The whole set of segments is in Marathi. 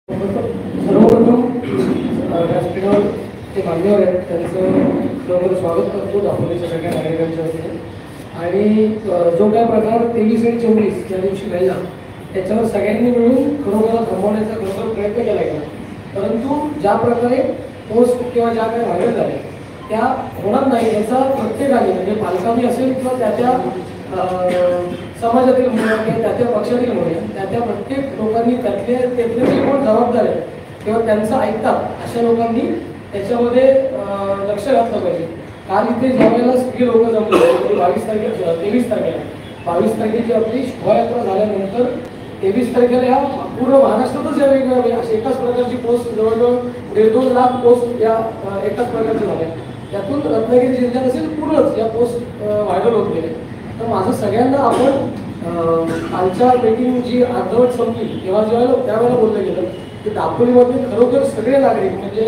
सर्वप्रथम व्यासपीठावर जे मान्यवर आहेत त्यांचं लवकर स्वागत करतो दापोलीच्या सगळ्या नागरिकांच्या वतीने. आणि जो काय प्रकार 23 आणि 24 या दिवशी घडला त्याच्यावर सगळ्यांनी मिळून खरोखर थांबवण्याचा खरोखर प्रयत्न केला गेला. परंतु ज्या प्रकारे पोस्ट किंवा ज्या काही व्हायरल झाल्या त्या होणार नाही याचा प्रत्येकाने म्हणजे पालकांनी असेल किंवा त्या समाजातील मुलं किंवा त्या पक्षातील मुलं त्या प्रत्येक लोकांनी त्यातले जे कोण जबाबदार आहे किंवा त्यांचं ऐकतात अशा लोकांनी त्याच्यामध्ये लक्ष घातलं पाहिजे. काल इथे ज्यावेळेला सगळी लोक जमले 23 तारखेची आपली शोभायात्रा झाल्यानंतर 23 तारखेला या पूर्ण महाराष्ट्रातच या वेगवेगळ्या अशा एकाच प्रकारची पोस्ट जवळजवळ 1.5-2 लाख पोस्ट या एकाच प्रकारच्या झाल्या. त्यातून रत्नागिरी जिल्ह्यात असेल पूर्णच या पोस्ट व्हायरल होत गेले. तर माझं सगळ्यांना आपण कालच्या मीटिंग जी अर्धवट संपली तेव्हा त्यावेळेला बोललं गेलं की दापोलीमध्ये खरोखर सगळे नागरिक म्हणजे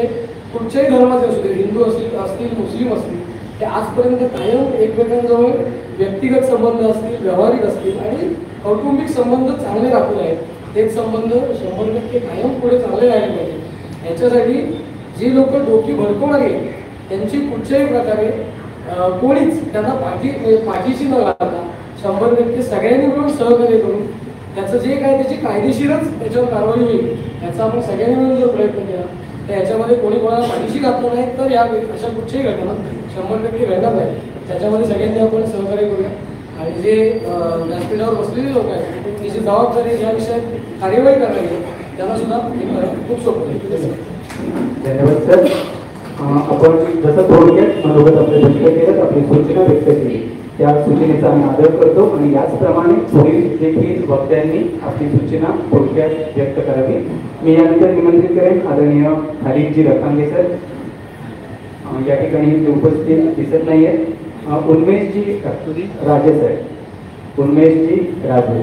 कुठच्याही धर्माचे असू दे, हिंदू असतील मुस्लिम असतील, ते आजपर्यंत कायम एकमेकांजवळ व्यक्तिगत संबंध असतील, व्यावहारिक असतील आणि कौटुंबिक संबंध चांगले राखून आहेत. तेच संबंध 100% कायम पुढे चांगले राहिले पाहिजे. याच्यासाठी जी लोक डोकी भडकवणारी त्यांची कुठच्याही प्रकारे कोणीच त्यांना पाठीशी न घालता 100% सगळ्यांनी मिळून सहकार्य करून त्याचं जे काय त्याची कायदेशीरच त्याच्यावर कारवाई होईल याचा आपण सगळ्यांनी मिळून जर प्रयत्न केला तर याच्यामध्ये कोणी कोणाला पाठीशी घातलं नाही तर या अशा कुठच्याही घटना 100% घडणार नाही. त्याच्यामध्ये सगळ्यांनी आपण सहकार्य करूया. आणि जे व्यासपीठावर बसलेले लोक आहेत त्याची जबाबदारी या विषयात कार्यवाही करण्याची त्यांना सुद्धा खूप सोपं आहे. धन्यवाद सर. आपण जसं थोडक्यात मनोगत आपले व्यक्त केलं, आपली सूचना व्यक्त केली, त्या सूचनेचा आम्ही आदर करतो आणि याचप्रमाणे पुढील देखील वक्त्यांनी आपली सूचना थोडक्यात व्यक्त करावी. मी यानंतर निमंत्रित करेन आदरणीय खालिदजी रखांगे सर. या ठिकाणी उपस्थित दिसत नाही आहेत. उन्मेशजी राजे सर. उन्मेशजी राजे.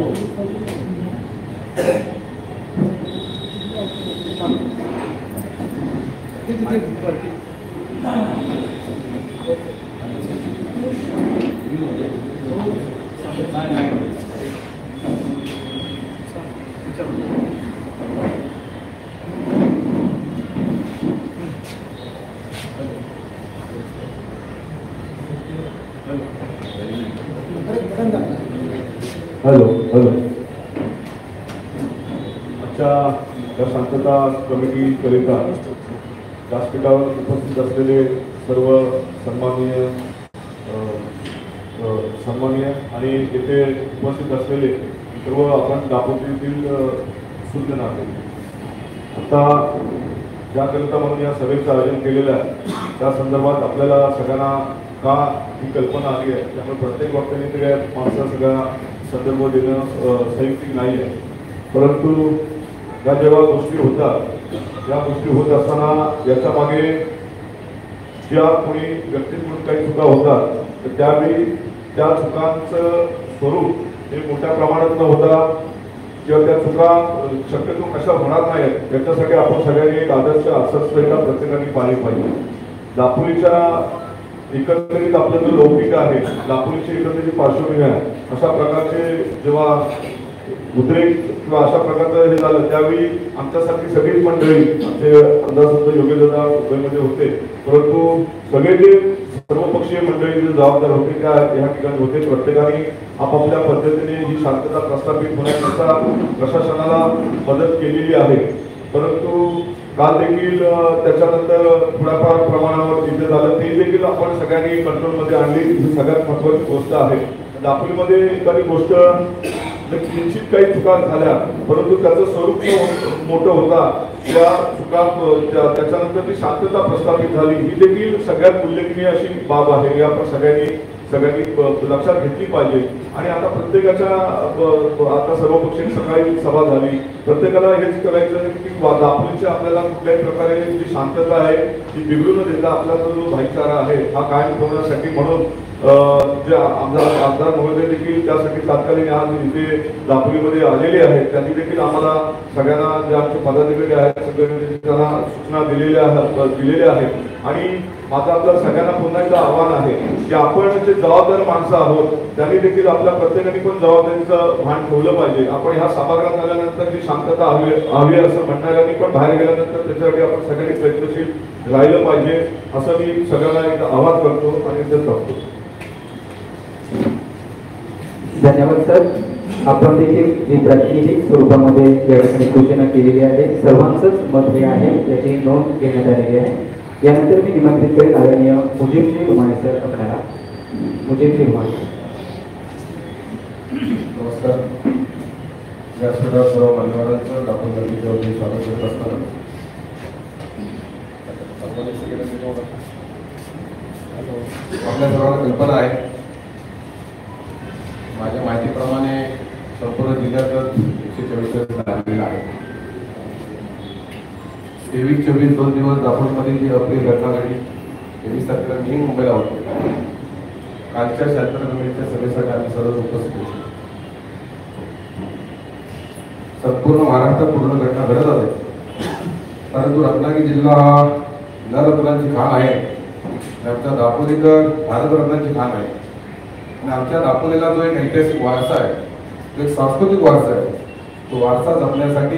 Hello hello. आजच्या या शांतता कमिटीकरिता व्यासपीठावर उपस्थित असलेले सर्व सन्माननीय आणि येथे उपस्थित असलेले सर्व आपण दापोलीतील सूचना आहेत. आता ज्याकरिता म्हणून या सभेचं आयोजन केलेलं आहे त्या संदर्भात आपल्याला सगळ्यांना का ही कल्पना आली आहे त्यामुळे प्रत्येक वक्त्याने तरी माणसा सगळ्या संदर्भ देणं संयुक्तिक नाही आहे. परंतु या जेव्हा गोष्टी होतात या गोष्टी होत असताना याच्या मागे ज्या कोणी व्यक्तीतून काही चुका होतात तर त्यावेळी त्या चुकांचं स्वरूप हे मोठ्या प्रमाणात न होता किंवा त्या चुका शक्यतो कशा होणार नाहीत याच्यासाठी आपण सगळ्यांनी एक आदर्श आचारसंहिता प्रत्येकाने पाळली पाहिजे. दापोलीच्या एकंदरीत आपलं जो लौकिक आहे, दापोलीची एकंदरीत पार्श्वभूमी आहे, अशा प्रकारचे जेव्हा उद्रेक किंवा अशा प्रकारचं हे झालं त्यावेळी आमच्यासारखी सगळीच मंडळी आमचे अंदाज योगेशदादा मुंबईमध्ये होते, परंतु सगळे जे सर्वपक्षीय मंडळी जे जबाबदार होते त्या या ठिकाणी होते. प्रत्येकाने आपापल्या पद्धतीने ही शांतता प्रस्थापित होण्याकरता प्रशासनाला मदत केलेली आहे. परंतु काल देखील त्याच्यानंतर थोड्याफार प्रमाणावर तिथे झालं ते देखील आपण सगळ्यांनी कंट्रोलमध्ये आणली. ही सगळ्यात महत्त्वाची गोष्ट आहे. दापोलीमध्ये एखादी गोष्ट किंचित काही चुका झाल्या परंतु त्याचं स्वरूप मोठं होता त्या चुका त्याच्यानंतर ती शांतता प्रस्थापित झाली ही देखील सगळ्यात उल्लेखनीय अशी बाब आहे. ही आपण सगळ्यांनी लक्षात घेतली पाहिजे. आणि आता प्रत्येकाच्या आता सर्वपक्षीय सकाळी सभा झाली, प्रत्येकाला हेच करायचं की दापोलीच्या आपल्याला कुठल्याही प्रकारे जी शांतता आहे ती बिघडून देता आपला जो भाईचारा आहे हा कायम ठेवण्यासाठी म्हणून जे आमदार महोदय देखील त्यासाठी तात्कालिक आज इथे दापोलीमध्ये आलेले आहेत. त्यांनी देखील आम्हाला सगळ्यांना जे आमचे पदाधिकारी आहेत सगळ्यांनी त्यांना सूचना दिलेल्या आहेत. आणि माझं आपल्या सगळ्यांना पुन्हा एकदा आव्हान आहे की आपण जे जबाबदार आपण माणसं आहोत, त्यांनी देखील आपल्या प्रत्येकाने पण जबाबदारीचं भान ठेवलं पाहिजे. आपण ह्या सभागृहात आल्यानंतर जी शांतता हवी असं म्हणणाऱ्यांनी पण बाहेर गेल्यानंतर त्याच्यासाठी आपण सगळ्यांनी प्रयत्नशील राहिलं पाहिजे असं मी सगळ्यांना एक आवाहन करतो आणि इथेच थांबतो. धन्यवाद सर. आपण देखील जी प्रातिनिधिक स्वरूपामध्ये या ठिकाणी सूचना केलेली आहे, सर्वांचंच मत हे आहे, याची नोंद घेण्यात आलेली आहे. यानंतर मी निमंत्रित करेन आदरणीय मुजीबजी रुमाणे सर आपल्याला. मुजीबजी रुमाणे. नमस्कार. व्यासपीठावर सर्व मान्यवरांचं आपण गर्दीच्या स्वागत करत असताना आपल्या सर्वांना कल्पना आहे, माझ्या माहितीप्रमाणे संपूर्ण जिल्ह्यातच 144 झालेला आहे. 23-24 2 दिवस दापोलीमध्ये जी आपली घटना घडली, 23 तारखेला मी मुंबईला होतो. कालच्या शांतता कमिटीच्या सभेसाठी आम्ही सर्व उपस्थित होतो. संपूर्ण महाराष्ट्रात पूर्ण घटना घडत आहे, परंतु रत्नागिरी जिल्हा हा नररत्नांची खाण आहे. आमच्या दापोली तर भारतरत्नांची खाण आहे. आणि आमच्या दापोलीला जो एक ऐतिहासिक वारसा आहे, जो एक सांस्कृतिक वारसा आहे, तो वारसा जपण्यासाठी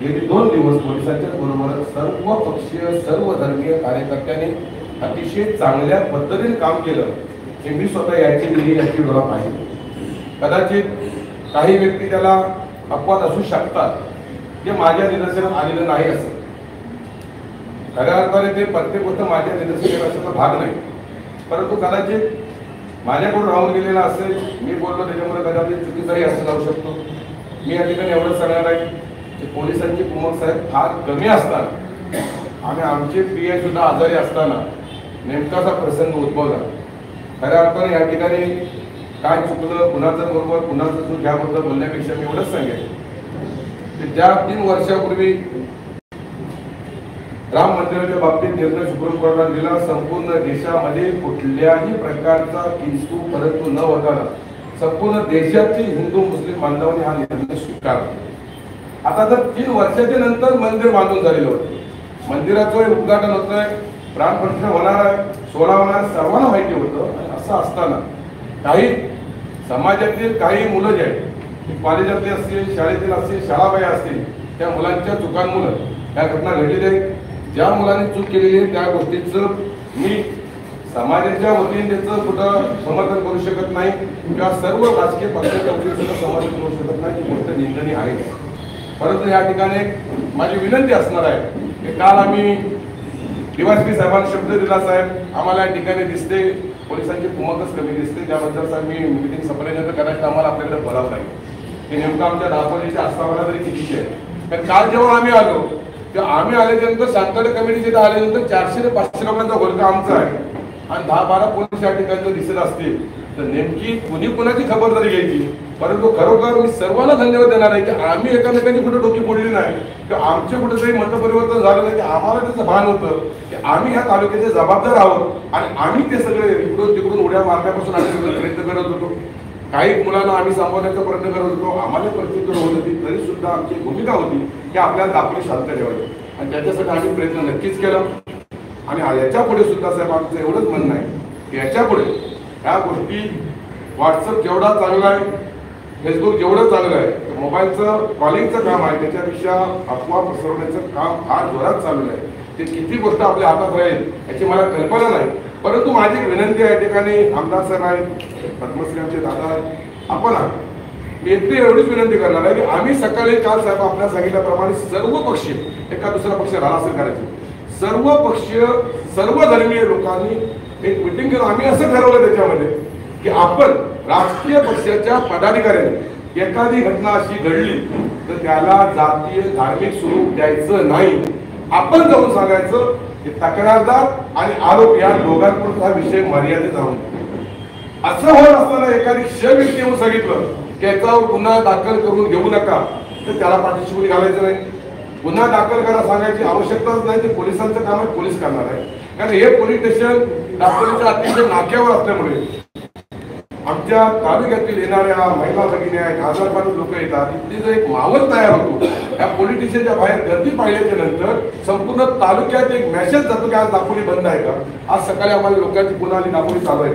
गेली 2 दिवस पोलिसांच्या बरोबर सर्व पक्षीय सर्व धर्मीय कार्यकर्त्यांनी अतिशय चांगल्या पद्धतीने काम केलं. हे मी स्वतः याची डोळा पाहिजे. कदाचित काही व्यक्ती त्याला अपवाद असू शकतात, जे माझ्या निदर्शनात आलेलं नाही असं. खऱ्या अर्थाने ते प्रत्येक गोष्ट माझ्या निदर्शनात असण्याचा भाग नाही, परंतु कदाचित माझ्याकडून राहून गेलेला असेल, मी बोललो त्याच्यामुळे कदाचित चुकीचाही असं जाऊ शकतो. मी या ठिकाणी एवढं सांगणार आहे की पोलिसांची कुमक साहेब फार कमी असताना आणि आमचे PI सुद्धा आजारी असताना नेमकाचा प्रसंग उद्भवला. खऱ्या अर्थाने या ठिकाणी काय चुकलं, कुणाचं बरोबर कुणाचं चूक याबद्दल बोलण्यापेक्षा मी एवढंच सांगेन की ज्या 3 वर्षापूर्वी राम मंदिराच्या बाबतीत निर्णय सुप्रीम कोर्टाने दिला, संपूर्ण देशामध्ये कुठल्याही प्रकारचा किंतु परंतु न होता संपूर्ण देशातील हिंदू मुस्लिम बांधवांनी हा निर्णय स्वीकारला. आता जर 3 वर्षाच्या नंतर मंदिर बांधून झालेलं होतं, मंदिराचं उद्घाटन होतंय, प्राणप्रतिष्ठा होणार आहे, सोहळा होणार, सर्वांना माहिती होतं. असं असताना काही समाजातील काही मुलं जे आहेत, कॉलेजातले असतील, शाळेतील असतील, शाळाबाह्य असतील, त्या मुलांच्या चुकांमुळे या घटना घडलेल्या आहेत. ज्या मुलांनी चूक केलेली आहे त्या गोष्टीचं मी समाजाच्या वतीने त्याचं कुठं समर्थन करू शकत नाही किंवा सर्व राजकीय पक्षाच्या वतीने सुद्धा समर्थन करू शकत नाही. ही गोष्ट निंदनीय आहे. परंतु या ठिकाणी माझी विनंती असणार आहे की काल आम्ही DYSP साहेबांना शब्द दिला, साहेब आम्हाला या ठिकाणी दिसते पोलिसांची कुमकच कमी दिसते, त्याबद्दल साहेब मी मिटिंग संपल्यानंतर कदाचित आम्हाला आपल्याकडे बोलावं लागेल की नेमकं आमच्या दापोलीच्या आस्थापना तरी कितीची आहे. कारण काल जेव्हा आम्ही आलो तेव्हा आम्ही आल्याच्यानंतर शांतता कमिटीचे आल्यानंतर 400 ते 500 लोकांचा वर्ग आमचा आहे आणि 10-12 पोलीस या ठिकाणी दिसत असतील तर नेमकी कुणी कुणाची खबरदारी घ्यायची. परंतु खरोखर मी सर्वांना धन्यवाद देणार आहे की आम्ही एकामेकांची कुठे डोकी फोडली नाही किंवा आमचे कुठेतरी मतपरिवर्तन झालं नाही, की आम्हाला त्याचं भान होतं की आम्ही ह्या तालुक्याचे जबाबदार आहोत आणि आम्ही ते सगळे इकडून तिकडून उड्या मारण्यापासून आम्ही सगळे प्रयत्न करत होतो. काही मुलांना आम्ही सांभाळण्याचा प्रयत्न करत होतो, आम्हाला प्रत्युत्तर होत होती, तरी सुद्धा आमची भूमिका होती की आपल्याला दापोली शांत ठेवायची आणि त्याच्यासाठी आम्ही प्रयत्न नक्कीच केला. आणि याच्या पुढे सुद्धा साहेब आमचं एवढंच म्हणणं आहे की याच्या पुढे ह्या गोष्टी व्हॉट्सअप जेवढा चांगला आहे, फेसबुक जेवढं चांगलं आहे, मोबाईलचं कॉलिंगचं काम आहे त्याच्यापेक्षा अफवा पसरवण्याचं काम फार जोरात चालू आहे. ते किती गोष्ट आपल्या हातात राहील याची मला कल्पना नाही. परंतु माझी एक विनंती आहे, ठिकाणी आमदार साहेब आहेत, पद्मश्री आमचे दादा आहेत, आपण मी एकटी एवढीच विनंती करणार आहे की आम्ही सकाळी काल साहेब आपल्याला सांगितल्याप्रमाणे सर्व पक्षीय एका दुसरा पक्ष राहा असेल करायचे, सर्व पक्षीय सर्व धर्मीय लोकांनी एक मिटिंग करून आम्ही असं ठरवलं त्याच्यामध्ये की आपण राजकीय पक्षाच्या पदाधिकाऱ्यांनी एखादी घटना अशी घडली तर त्याला जातीय धार्मिक स्वरूप द्यायचं नाही. आपण जाऊन सांगायचं की तक्रारदार आणि आरोप या दोघांपुरता विषय मर्यादित राहून. असं होत असताना एखादी व्यक्ती येऊन सांगितलं की याच्यावर गुन्हा दाखल करून घेऊ नका तर त्याला पाठीशी घालायचं नाही. गुन्हा दाखल करा सांगायची आवश्यकताच नाही, ते पोलिसांचं काम आहे, पोलीस करणार आहे. कारण हे पोलीस स्टेशन दापोलीच्या अतिशय नाक्यावर असल्यामुळे आमच्या तालुक्यातील येणाऱ्या महिला भगिनी आहेत, हजारपासून लोक येतात, इथली जो एक माहोल तयार होतो या पोलीस स्टेशनच्या बाहेर गर्दी पाहिल्याच्या नंतर संपूर्ण तालुक्यात एक मेसेज जातो की आज दापोली बंद आहे का. आज सकाळी आम्हाला लोकांची पुन्हा आली दापोली चालू आहे.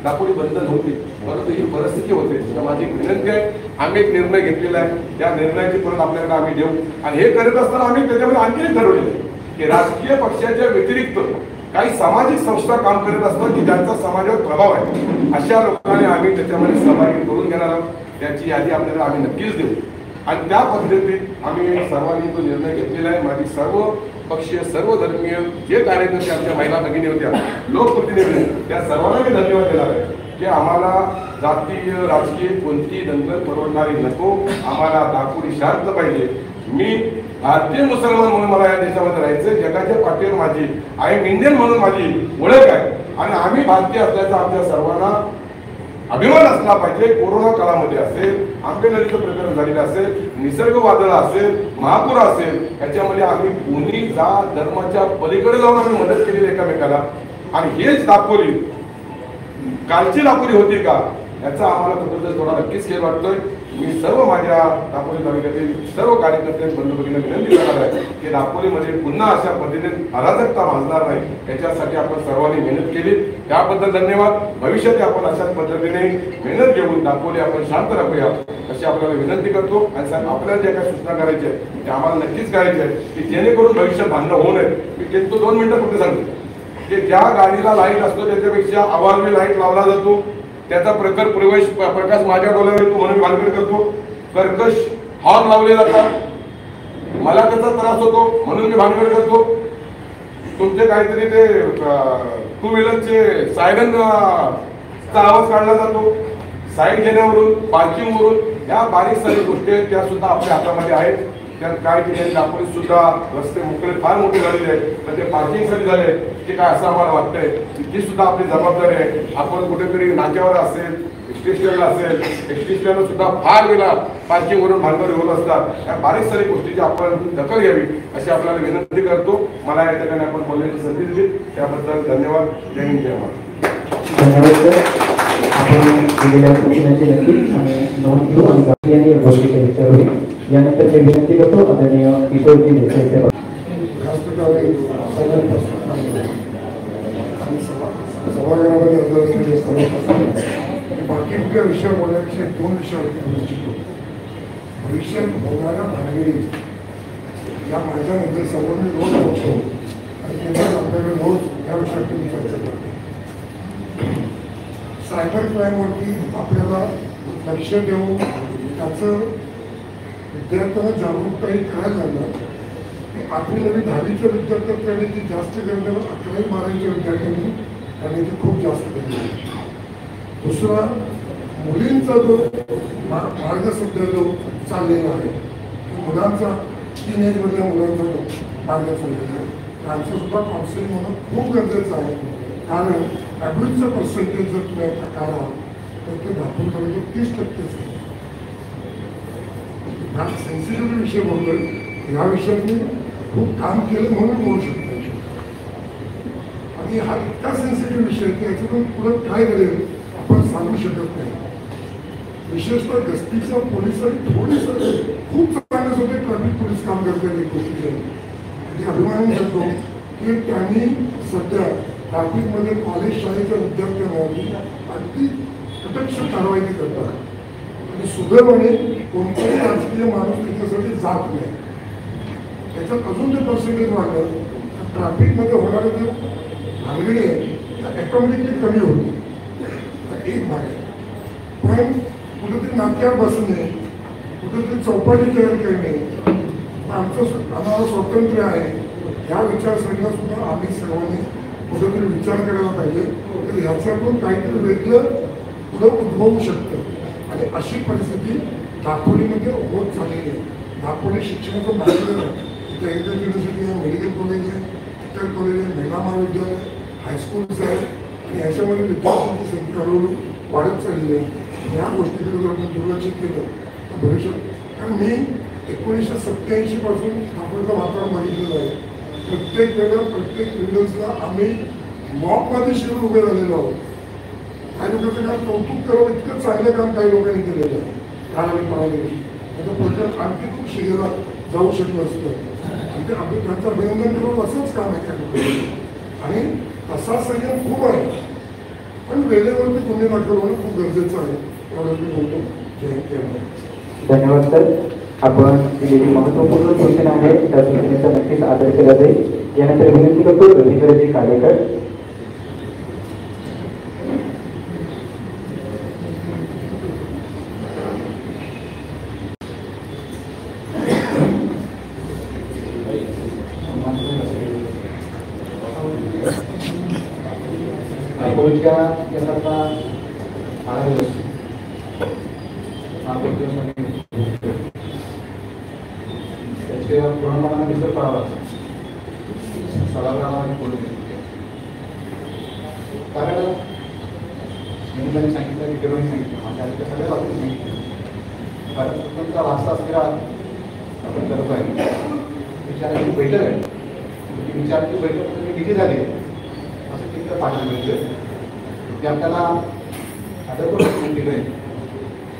दापोली बंद नव्हती, परंतु ही परिस्थिती होते. तर माझी एक विनंती आहे, आम्ही एक निर्णय घेतलेला आहे, त्या निर्णयाची परत आपल्याकडे आम्ही देऊ. आणि हे करत असताना आम्ही त्याच्यामध्ये आणखी ठरवलेलं आहे की राजकीय पक्षाच्या व्यतिरिक्त काही सामाजिक संस्था काम करत असतात की ज्यांचा समाजावर प्रभाव आहे, अशा लोकांनी आम्ही त्याच्यामध्ये सहभागी करून घेणार आहोत. त्याची यादी आपल्याला आम्ही नक्कीच देऊ. आणि त्या पद्धतीत आम्ही सर्वांनी तो निर्णय घेतलेला आहे. माझी सर्व पक्षीय, सर्व धर्मीय जे कार्यकर्ते आमच्या महिला भगिनी होत्या, लोकप्रतिनिधी, त्या सर्वांना मी धन्यवाद देणार आहे की आम्हाला जातीय राजकीय कोणती दंगल परवडणारी नको, आम्हाला दापोली शांत पाहिजे. मी भारतीय मुसलमान म्हणून मला या देशामध्ये राहायचं, जगाच्या पाठीवर माझी आय एम इंडियन म्हणून माझी ओळख आहे आणि आम्ही भारतीय असल्याचा आमच्या सर्वांना अभिमान असला पाहिजे. कोरोना काळामध्ये असेल, आंबेनदीचं प्रकरण झालेलं असेल, निसर्ग वादळ असेल, महापूर असेल, याच्यामध्ये आम्ही कोणी जात धर्माच्या पलीकडे जाऊन आम्ही मदत केलेली एकामेकाला. आणि हेच दापोली कालची दापोली होती का, याचा आम्हाला कुठेतरी थोडा नक्कीच खेळ वाटतोय. मी सर्व माझ्या दापोली तालुक्यातील सर्व कार्यकर्ते बंधू भगिनींना विनंती करणार आहे की दापोलीमध्ये पुन्हा अशा पद्धतीने अराजकता माजणार नाही, याच्यासाठी आपण सर्वांनी मेहनत केली, त्याबद्दल धन्यवाद. भविष्यात आपण अशाच पद्धतीने मेहनत घेऊन दापोली आपण शांत राखूया अशी आपल्याला विनंती करतो. आणि साहेब, आपल्याला ज्या काही सूचना करायच्या आहेत त्या आम्हाला नक्कीच करायच्या आहेत की जेणेकरून भविष्यात भांडणं होऊ नये. मी तो 2 मिनिटं फक्त सांगतो की ज्या गाडीला लाईट असतो त्याच्यापेक्षा अवाजवी लाईट लावला जातो, त्याचा प्रकाश माझ्या डोळ्यावर येतो म्हणून भानगड करतो, कर्कश हॉर्न लावले जातात, मला त्याचा त्रास होतो म्हणून मी भानगड करतो. तुमचे काहीतरी ते 2 व्हीलरचे सायरनचा आवाज काढला जातो, साईड घेण्यावरून, पार्किंगवरून, या बारीक सारी गोष्टी आहेत त्या सुद्धा आपल्या हातामध्ये आहेत. त्यात काय केले, दापोलीत सुद्धा रस्ते मोकळे फार मोठे झालेले आहेत, तर ते पार्किंगसाठी झाले की काय असं आम्हाला वाटतंय. ती सुद्धा आपली जबाबदारी आहे. आपण कुठेतरी नाक्यावर असेल, स्टेशनला असेल, स्टेशनला सुद्धा फार वेळा पार्किंगवरून भानगड होत असतात. या बारीक सारी गोष्टीची आपण दखल घ्यावी अशी आपल्याला विनंती करतो. मला या ठिकाणी आपण बोलण्याची संधी दिली त्याबद्दल धन्यवाद. जय हिंद, जय महाराष्ट्र. धन्यवाद सर. आपण दिलेल्या सूचनांची नक्कीच आणि नोंद घेऊ आणि गांभीर्याने या गोष्टीचा विचार होईल. यानंतर मी विनंती करतो आदरणीय किशोरजी देसाई बाकी कुठल्या विषयावर बोलण्यापेक्षा 2 विषयावरती बोलू इच्छितो. भविष्यात होणाऱ्या भानगडी या माझ्यामध्ये समोर मी रोज बघतो आणि तेव्हा आपल्याकडे रोज या विषयावरती मी चर्चा करतो. सायबर क्राईमवरती आपल्याला लक्ष देऊन त्याचं विद्यार्थ्यांना जागरूकताही करायला लागलं. 8वी 9वी 10वीच्या विद्यार्थ्यांना करण्याची जास्त गरज 11वी 12वीच्या विद्यार्थ्यांनी करण्याची खूप जास्त गरज आहे. दुसरा, मुलींचा जो मार्ग सध्या जो चाललेला आहे, मुलांचा टीनेजमधल्या मुलांचा जो मार्ग चाललेला आहे, त्यांचं सुद्धा काउन्सिलिंग होणं खूप गरजेचं आहे. कारण ॲव्हरेजचं पर्सेंटेज जर तुम्ही काढा तर ते दाखवून 30%च आहे. हा सेन्सिटिव्ह विषय बोलतोय, ह्या विषयात मी खूप काम केलं म्हणून बोलू शकतो. आणि हा इतका सेन्सिटिव्ह विषय की याच्यातून पुढे काय घडेल आपण सांगू शकत नाही. विशेषतः गस्तीच्या पोलिसांनी थोडीसं खूप चांगले होते ट्रॅफिक पोलीस काम करतात एक गोष्टीचे. आणि अभिमान करतो की त्यांनी सध्या ट्रॅफिकमध्ये कॉलेज शाळेच्या विद्यार्थ्यांवरती अगदी कटक्ष कारवाई करतात आणि सुदैवाने कोणताही राजकीय माणूस त्याच्यासाठी जात नाही. त्याच्यात अजून ते पर्सेंटेज वाढलं तर ट्रॅफिकमध्ये होणारे जे भानगडी आहे त्या ऑटोमॅटिकली कमी होते. एक भाग आहे. पण कुठेतरी नाक्यावर बसणे, कुठेतरी चौपाटी तयार करणे, आम्हाला स्वातंत्र्य आहे या विचारसरणीला सुद्धा आम्ही सर्वांनी कुठेतरी विचार करायला पाहिजे. तर ह्याच्यातून काहीतरी वेगळं पुढं उद्भवू शकतं आणि अशी परिस्थिती दापोलीमध्ये होत चाललेली आहे. दापोली शिक्षणाचं मार्ग इथे एग्री युनिव्हर्सिटी आहे, मेडिकल कॉलेज आहे, इतर कॉलेज आहे, महिला महाविद्यालय, हायस्कूल्स आहेत आणि ह्याच्यामध्ये विद्यार्थ्यांची संख्या हळूहळू वाढत चाललेली आहे. या गोष्टीकडे जर आपण दुर्लक्षित केलं तर भविष्यात, कारण मी 1987 पासून दापोलीचं वातावरण बघितलेलं आहे. प्रत्येक वेळेला प्रत्येक विंडोजला आम्ही मॉकमध्ये शिरून उभे झालेलो आहोत. काही लोकांचं काय कौतुक करावं इतकं चांगलं काम काही लोकांनी केलेलं आहे. काल आम्ही पाहिलं त्याचं पुढच्या आणखी खूप शिगेला जाऊ शकलं असतं आणि आम्ही त्यांचं अभिनंदन करून असंच काम आहे त्या लोकांनी. आणि तसा संयम खूप आहे. पण वेळेवरती गुन्हे दाखल होणं खूप गरजेचं आहे एवढं मी बोलतो. जय हिंद. धन्यवाद सर. आपण दिलेली महत्वपूर्ण सूचना आहे त्या सूचनेचा नक्कीच आदर केला जाईल. यानंतर विनंती करतो रवींद्रजी कालेकर.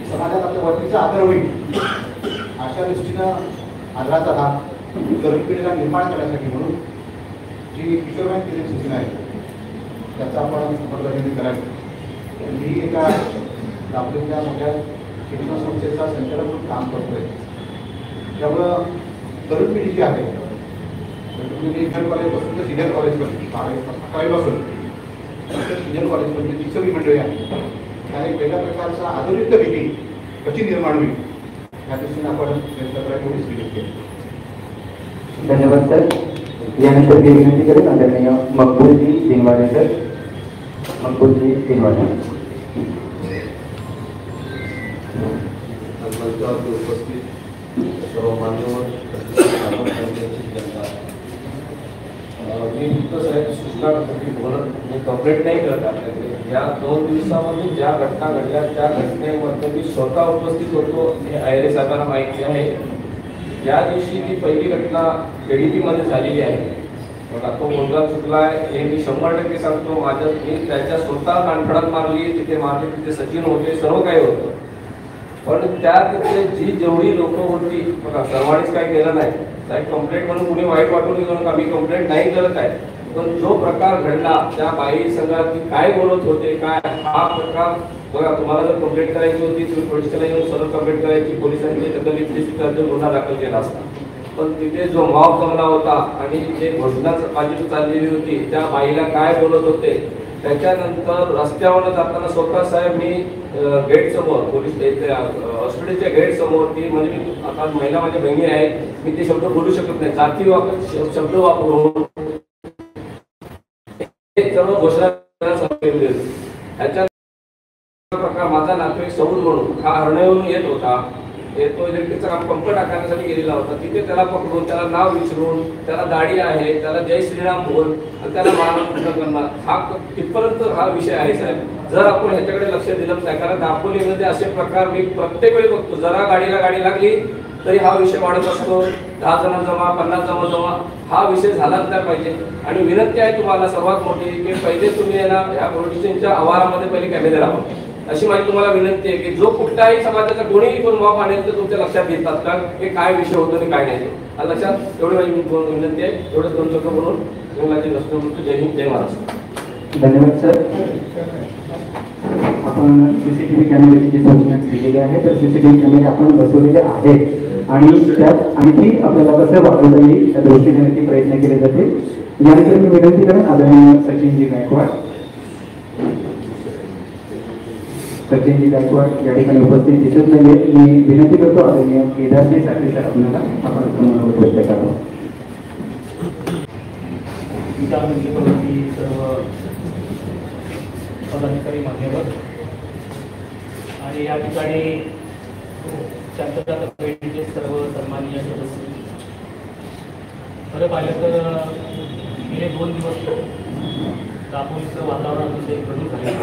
समाजात आपल्या वरतीचा आदर होईल अशा दृष्टीनं आदराचा भाग तरुण पिढीला निर्माण करण्यासाठी म्हणून जी किशोरवयीन केलेली सूचना आहे त्याचा आपण अंमलबजावणी करावी. ही एका आपल्या मोठ्या शिक्षण संस्थेचा संचालक म्हणून काम करतोय. त्यामुळं तरुण पिढी जी आहे इंजिनिअर कॉलेजपासून तर सिनियर कॉलेजपर्यंत 11वीपासून सिनियर कॉलेजपर्यंत जी सगळी मंडळी आहे त्या एक वेगळ्या प्रकारचा आधुनिक भीती कशी निर्माण होईल या दृष्टीने आपण प्रयत्न करायला एवढीच विनंती केली. धन्यवाद सर. यानंतर मी विनंती करेन आदरणीय मकबूलजी दिनवाडे सर. मकबूलजी दिनवाडे. उपस्थित सर्व मान्यवर मी फक्त साहेब सूचना मी कंप्लेंट नाही करत आपल्याकडे. या 2 दिवसामध्ये ज्या घटना घडल्या त्या घटनेमध्ये मी स्वतः उपस्थित होतो हे आयरे साहेबांना माहिती आहे. या दिवशी ती पहिली घटना KDP-मध्ये झालेली आहे. बघा तो मुलगा चुकला आहे हे मी 100% सांगतो. मी त्याच्या स्वतः कानफडात मारली, तिथे मारली, तिथे सचिन होते, सर्व काही होतं. पण त्या तिथे जी जेवढी लोक होती बघा सर्वांनीच काही केलं नाही साहेब. कंप्लेंट म्हणून कुणी वाईट वाटून घेऊन आम्ही कंप्लेंट नाही करत आहे. पण जो प्रकार घडला त्या बाई संघात काय बोलत होते काय हा प्रकार बघा तुम्हाला जर कंप्लेंट करायची होती तुम्ही पोलीस स्टेशनला येऊन सरळ कंप्लेंट करायची. पोलिसांनी दखल गुन्हा दाखल केला असता. पण तिथे जो मॉब जमला होता आणि जे घोषणाबाजी चाललेली होती त्या बाईला काय बोलत होते त्याच्यानंतर रस्त्यावर जाताना स्वतः साहेब मी गेट समोर पोलीस हॉस्पिटलच्या गेट समोर ती म्हणजे मी आता महिला माझ्या बहिणी आहेत मी ते शब्द बोलू शकत नाही जाती शब्द वापरून सर्व घोषणा ह्याच्या प्रकार माझा नातेवाईक सौद म्हणून हा हरणेवरून येत होता. तो इलेक्ट्रिकचं काम पंप टाकण्यासाठी गेलेला होता. तिथे त्याला पकडून त्याला नाव विचारून त्याला दाढी आहे त्याला जय श्रीराम बोल आणि त्याला मारहाण करणार हा कितपर्यंत हा विषय आहे साहेब. जर आपण ह्याच्याकडे लक्ष दिलं नाही कारण दापोलीमध्ये असे प्रकार मी प्रत्येक वेळी बघतो. जरा गाडीला गाडी लागली तरी हा विषय वाढत असतो. 10 जण जमा 50 जमा हा विषय झालाच नाही पाहिजे. आणि विनंती आहे तुम्हाला सर्वात मोठी की पहिले तुम्ही या पोलीस स्टेशनच्या आवारामध्ये पहिले कॅमेरे लावा अशी माझी तुम्हाला विनंती आहे की जो कुठल्याही समाजाचा कोणीही पण मॉब आणेल तर तुमच्या लक्षात घेतात का हे काय विषय होतो आणि काय नाही लक्षात एवढी माझी विनंती आहे. एवढंच 2 शब्द म्हणून माझी नसतो म्हणतो. जय हिंद जय महाराष्ट्र. धन्यवाद सर. आपण CCTV कॅमेऱ्याची जी सूचना दिलेली आहे तर CCTV कॅमेरे आपण बसवलेले आहेत आणि त्यात आणखी आपल्याला कसं वापरता येईल त्या दृष्टीने नक्की प्रयत्न केले जाते. यानंतर मी विनंती करेन आदरणीय सचिनजी गायकवाड. सचिनजी गायकवाड या ठिकाणी उपस्थित दिसत नाहीये. मी विनंती करतो आदरणीय केदारजी साठे सर आपल्याला आपण व्यक्त करावं. सर्व पदाधिकारी मान्यवर आणि या ठिकाणी शांतता कमिटीचे सर्व सन्माननीय सदस्य. खरं पाहिलं तर गेले 2 दिवस दापोलीचं वातावरण अतिशय प्रमुख आहे.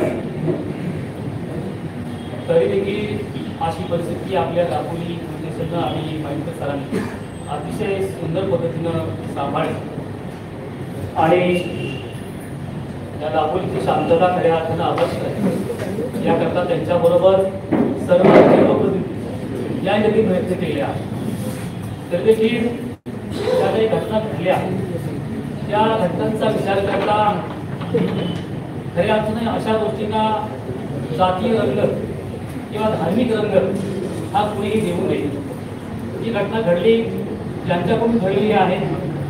तरी देखील अशी परिस्थिती आपल्या दापोली निर्देशक आणि माहिती सरांनी अतिशय सुंदर पद्धतीनं सांभाळली आणि या दापोलीची शांतता खऱ्या अर्थानं आवश्यक आहे. याकरता त्यांच्याबरोबर सर्व लोकप्रतिनिधी या देखील प्रयत्न केले आहेत. तर देखील ज्या काही घटना घडल्या त्या घटनांचा विचार करता खऱ्या अर्थाने अशा गोष्टींना जातीय रंग किंवा धार्मिक रंग हा कुणीही देऊ नये. जी घटना घडली, ज्यांच्याकडून घडलेली आहे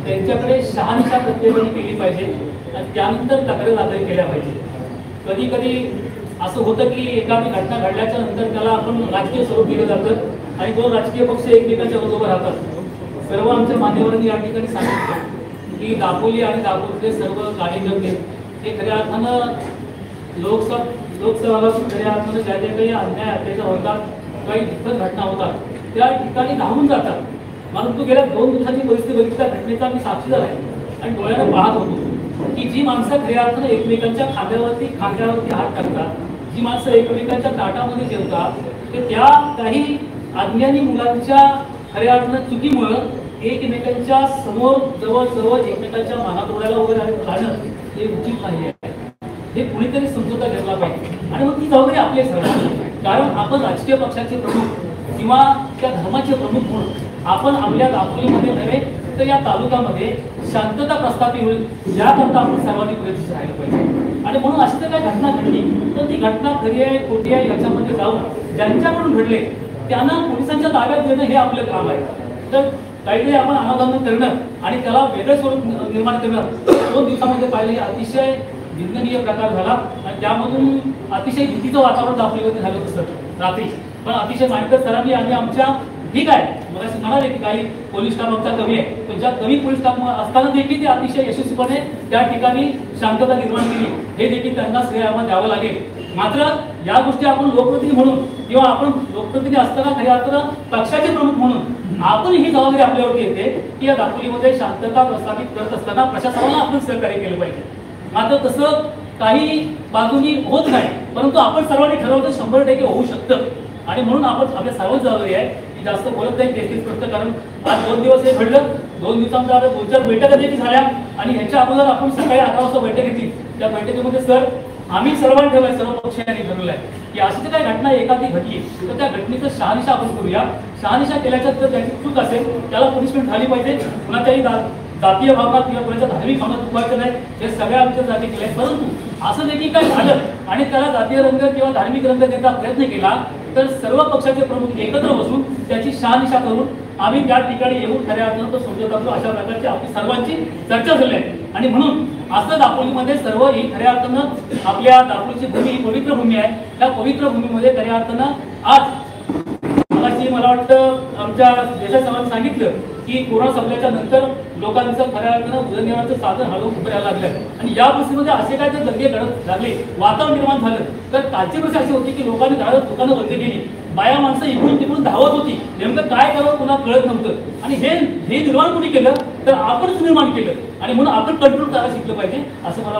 त्यांच्याकडे शहानिशा प्रत्येकाने केली पाहिजे आणि त्यानंतर तक्रारी दाखल केल्या पाहिजे. कधी कधी असं होतं की एखादी घटना घडल्याच्या नंतर त्याला आपण राजकीय स्वरूप दिलं जातं आणि दोन राजकीय पक्ष एकमेकांच्या बरोबर राहतात. सर्व आमच्या मान्यवरांनी या ठिकाणी सांगितलं की दापोली आणि दापोलीचे सर्व कार्यकर्ते हे खऱ्या अर्थानं लोकसभाला खऱ्या अर्थानं ज्या ज्या काही अन्याय अत्याचार होतात, काही दुःखद घटना होतात त्या ठिकाणी धावून जातात. परंतु गेल्या 2 दिवसांची परिस्थिती बघितल्या घटनेचा मी साक्षीदार आहे आणि डोळ्यानं पाहत होतो की जी माणसं खऱ्या अर्थानं एकमेकांच्या खांद्यावरती हात टाकतात, जी माणसं एकमेकांच्या ताटामध्ये जेवतात, ते त्या काही अज्ञानी मुलांच्या खऱ्या अर्थानं चुकीमुळं एकमेकांच्या समोर जवळ एकमेकांच्या मानात ओढायला वगैरे राहणं हे उचित नाही आहे. हे कुणीतरी समजूता घेतला पाहिजे आणि मग ती जबाबदारी आपली सर्वांची. कारण आपण राजकीय पक्षाचे प्रमुख किंवा त्या धर्माचे प्रमुख म्हणून आपण आपल्या दापोलीमध्ये नव्हे तर या तालुक्यामध्ये शांतता प्रस्थापित होईल याकरता आपण सर्वांनी प्रयत्न राहिलं पाहिजे. आणि म्हणून अशी जर काही घटना घडली तर ती घटना खरी आहे खोटी आहे याच्यामध्ये जाऊन ज्यांच्याकडून घडले त्यांना पोलिसांच्या ताब्यात देणं हे आपलं काम आहे. तर काहीतरी आपण अनावधान करणं आणि त्याला वेगळं स्वरूप निर्माण करणं 2 दिवसामध्ये पाहिलं अतिशय निंदनीय प्रकार झाला आणि त्यामधून अतिशय भीतीचं वातावरण दाखवलं झालं होतं रात्री. पण अतिशय माहिती सरांनी आणि आमच्या ठीक आहे मला म्हणाले की काही पोलीस स्टाफ आमचा कमी आहे, पण ज्या कमी पोलीस स्टाफ असताना देखील ते अतिशय यशस्वीपणे त्या ठिकाणी शांतता निर्माण केली हे देखील त्यांना श्रेय आम्हाला द्यावं लागेल. मात्र या गोष्टी आपण लोकप्रतिनिधी म्हणून किंवा आपण लोकप्रतिनिधी असताना खऱ्या अर्थानं पक्षाचे प्रमुख म्हणून आपण ही जबाबदारी आपल्यावरती येते की या दापोलीमध्ये शांतता प्रस्थापित करत असताना प्रशासनाला आपण सहकार्य केलं पाहिजे. मात्र तसं काही बाजूनी होत नाही, परंतु आपण सर्वांनी ठरवलं 100% होऊ शकतं आणि म्हणून आपण आपल्या सर्वच जबाबदारी आहे की जास्त बोलत नाही तेच फक्त. कारण आज 2 दिवस हे घडलं, 2 दिवसांच्या 2-4 बैठका देखील झाल्या आणि ह्याच्या अगोदर आपण सकाळी 11 वाजता बैठक घेतली. त्या बैठकीमध्ये सर आम्ही सर्वांनी ठरवलंय, सर्व पक्षांनी ठरवलंय की अशी काही घटना एखादी घडली तर त्या घटनेचं शहानिशा आपण करूया. शहानिशा केल्याच्या जर त्याची चूक असेल त्याला पनिशमेंट झाली पाहिजे. कुणाच्याही जातीय भावना किंवा कोणाच्या धार्मिक भावना चुकवायचं नाही हे सगळ्या आमच्या जाती केल्या. परंतु असं देखील काय झालं आणि त्याला जातीय रंग किंवा धार्मिक रंग देण्याचा प्रयत्न केला तर सर्व पक्षाचे प्रमुख एकत्र बसून त्याची शहानिशा करून आम्ही त्या ठिकाणी येऊन खऱ्या अर्थानं तो समजत असतो. अशा प्रकारची आपली सर्वांची चर्चा झाली आहे आणि म्हणून असं दापोलीमध्ये सर्व ही खऱ्या अर्थानं आपल्या दापोलीची भूमी ही पवित्र भूमी आहे. त्या पवित्र भूमीमध्ये खऱ्या अर्थानं आज मला वाटतं आमच्या देशासमाजाने सांगितलं की कोरोना संपल्याच्या नंतर लोकांचं खऱ्या अर्थानं उदरनिर्वाहाचं साधन हळूहळू उभं राहायला लागलं आणि या परिस्थितीमध्ये असे काय जर दंगे घडत लागले, वातावरण निर्माण झालं तर कालची परिस्थिती अशी होती की लोकांनी घरात दुकानं बंद केली, बाया माणसं इकडून तिकडून धावत होती, नेमकं काय करावं पुन्हा कळत नव्हतं आणि हे निर्माण कोणी केलं तर आपणच निर्माण केलं आणि म्हणून आपण कंट्रोल करायला शिकलं पाहिजे असं मला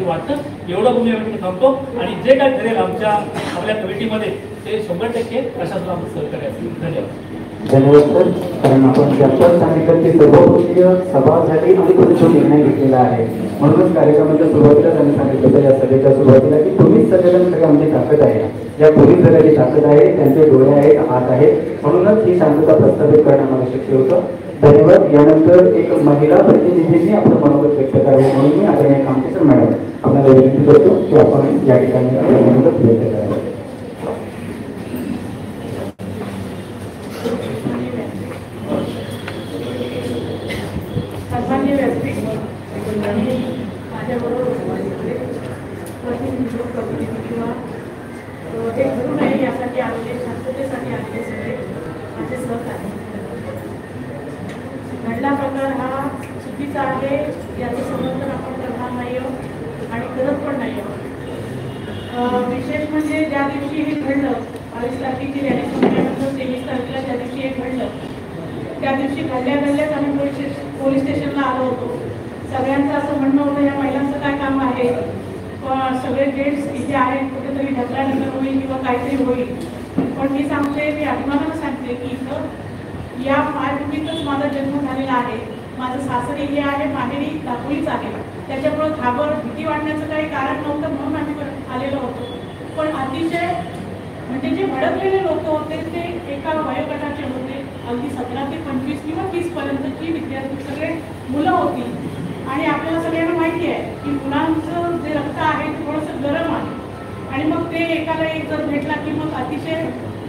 वाटतं. एवढं बोलून या ठिकाणी थांबतो आणि जे काय ठरेल आपल्या कमिटीमध्ये ते 100% प्रशासनाला आपण सहकार्य असेल. धन्यवाद. धन्यवाद सर. कारण आपण जास्त सांगितलं की सर्वपक्षीय सभा झाली आणि तो निर्णय घेतलेला आहे. म्हणूनच कार्यक्रमाच्या सुरुवातीला त्यांनी सांगितलं होतं या सभेच्या सुरुवातीला की पोलीस सगळ्यांकडे आमची ताकद आहे, या पोलीस दलाची ताकद आहे, त्यांचे डोळे आहेत, हात आहेत, म्हणूनच ही शांतता प्रस्थापित करणं मला शक्य होतं. धन्यवाद. यानंतर एक महिला प्रतिनिधींनी आपलं मनोगत व्यक्त करावे म्हणून मी आदरणीय कामकेसर मॅडम आपल्याला विनंती करतो की आपण या ठिकाणी आपलं मनोगत व्यक्त करावं. सन्मान्य व्यासपीठ आणि माझ्याबरोबर प्रतिनिधी किंवा हे घडू नये यासाठी आलेले, शांततेसाठी आलेले सगळे माझे सहकारी. घडला प्रकार हा चुकीचा आहे याचं समर्थन आपण करणार नाही आणि करत पण नाही. विशेष म्हणजे ज्या दिवशी हे घडलं 22 तारखेची रॅली संपल्यानंतर 23 तारखेला ज्या दिवशी हे घडलं त्या दिवशी घडल्याच आम्ही पोलीस स्टेशनला आलो होतो. सगळ्यांचं असं म्हणणं होतं या महिलांचं काय काम आहे, सगळे गेट्स इथे आहेत, कुठेतरी ढकलाढकल होईल किंवा काहीतरी होईल. पण मी सांगते, मी अभिमानानं सांगते की इथं या मायभूमीतच माझा जन्म झालेला आहे, माझं सासर इथे आहे, माहेरी दापोलीच आहे. त्याच्यामुळे भीती वाटण्याचं काही कारण नव्हतं म्हणून आम्ही आलेलो होतो. पण अतिशय म्हणजे जे भडकलेले लोक होते ते एका वयोगटाचे होते, अगदी 17 ते 25 किंवा 30 पर्यंतची विद्यार्थी सगळे मुलं होती आणि आपल्याला सगळ्यांना माहिती आहे की मुलांचं जे रक्त आहे ते थोडंसं गरम आहे आणि मग ते एकाला एक जर भेटला की मग अतिशय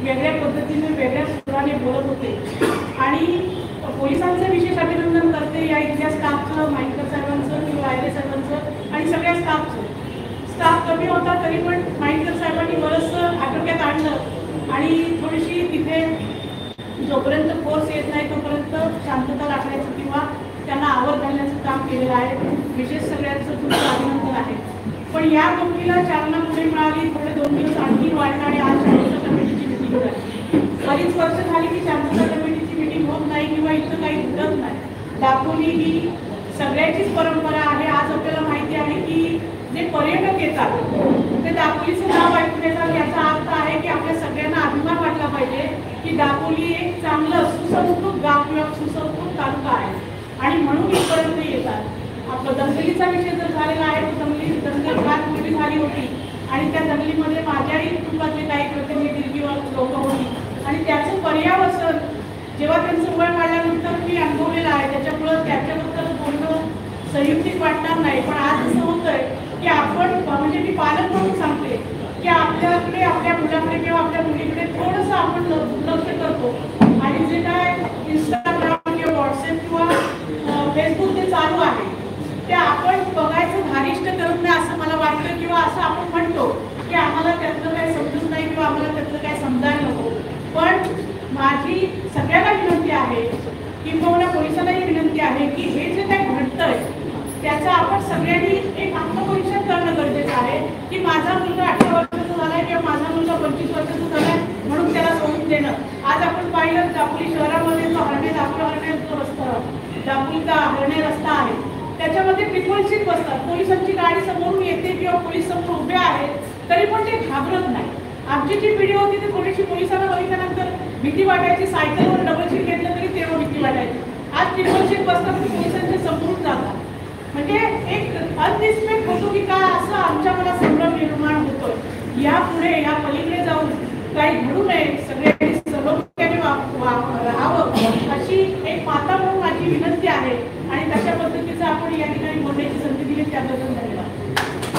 वेगळ्या पद्धतीने वेगळ्या सुराने बोलत होते. आणि पोलिसांचं विशेष अभिनंदन करते या इथल्या स्टाफचं, माहितकर साहेबांचं किंवा आयरे साहेबांचं आणि सगळ्या स्टाफचं. स्टाफ कमी होता तरी पण माहितकर साहेबांनी बरंचसं आटोक्यात आणलं आणि थोडीशी तिथे जोपर्यंत फोर्स येत नाही तोपर्यंत शांतता राखण्याचं किंवा त्यांना आवड घालण्याचं काम केलेलं आहे. विशेष सगळ्यांचं तुमचं अभिनंदन आहे. पण या गोष्टीला चालना पुढे मिळाली. थोडे 2 दिवस आणखी वाढले आणि आज शांतता कमिटीची मिटिंग झाली. बरीच वर्ष झाली की शांतता कमिटीची मिटिंग होत नाही किंवा इथं काही घडत नाही. दापोली ही सगळ्याचीच परंपरा आहे. आज आपल्याला माहिती आहे की जे पर्यटक येतात ते दापोलीचं नाव ऐकून येतात. याचा अर्थ आहे की आपल्या सगळ्यांना अभिमान वाटला पाहिजे की दापोली एक चांगलं सुसंस्कृत गाव किंवा सुसंस्कृत तालुका आहे आणि म्हणून इथपर्यंत येतात. आपला दंगलीचा विषय जर झालेला आहे तो दंगल फार मोठी झाली होती आणि त्या दंगलीमध्ये माझ्याही कुटुंबातले काही प्रतिनिधी किंवा लोक होती आणि त्याचं पर्यावरण जेव्हा त्यांचं वय काढल्यानंतर मी अनुभवलेलं आहे. त्याच्यामुळं त्याच्याबद्दल बोलणं संयुक्तिक वाटणार नाही. पण आज असं होतंय की आपण म्हणजे मी पालक म्हणून सांगते की आपल्याकडे आपल्या मुलाकडे किंवा आपल्या मुलीकडे थोडंसं आपण दुर्लक्ष करतो आणि जे काय इंस्टाग्राम किंवा व्हॉट्सअप किंवा फेसबुक ते चालू आहे ते आपण बघायचं धारिष्ट करत नाही असं मला वाटतं किंवा असं आपण म्हणतो की आम्हाला त्यातलं काही समजत नाही किंवा आम्हाला त्यातलं काही समजायला नको. पण माझी सगळ्यांना विनंती आहे किंवा पोलिसांनाही विनंती आहे की हे जे काही घडतंय त्याचं आपण सगळ्यांनी एक आत्मपरीक्षण करणं गरजेचं आहे की माझा मुलगा 18 वर्षाचा झालाय किंवा माझा मुलगा 25 वर्षाचा झालाय म्हणून त्याला सोडून देणं. आज आपण पाहिलं दापोली शहरामध्ये जो हरणे जो रस्ता दापोलीचा हरणे रस्ता आहे त्याच्यामध्ये ट्रिपल बसतात. पोलिसांची गाडी समोरून येते किंवा पोलीस समोर उभे आहेत तरी पण ते घाबरत नाही. आमची जी पिढी होती ती थोडीशी पोलिसांना बघितल्यानंतर भीती वाटायची. सायकलवर डबल सीट घेतलं तरी तेव्हा भीती वाटायची. आज ट्रिपल सीट बसतात ते पोलिसांच्या समोरून जातात. म्हणजे एक अनरिस्पेक्ट होतो की काय असं आमच्या मनात संभ्रम निर्माण होतोय. यापुढे या पलीकडे जाऊन काही घडू नये. सगळ्यांनी सर्वोत्तम राहावं अशी एक माता म्हणून माझी विनंती आहे आणि तशा पद्धतीचं आपण या ठिकाणी बोलण्याची संधी दिली त्याबद्दल धन्यवाद.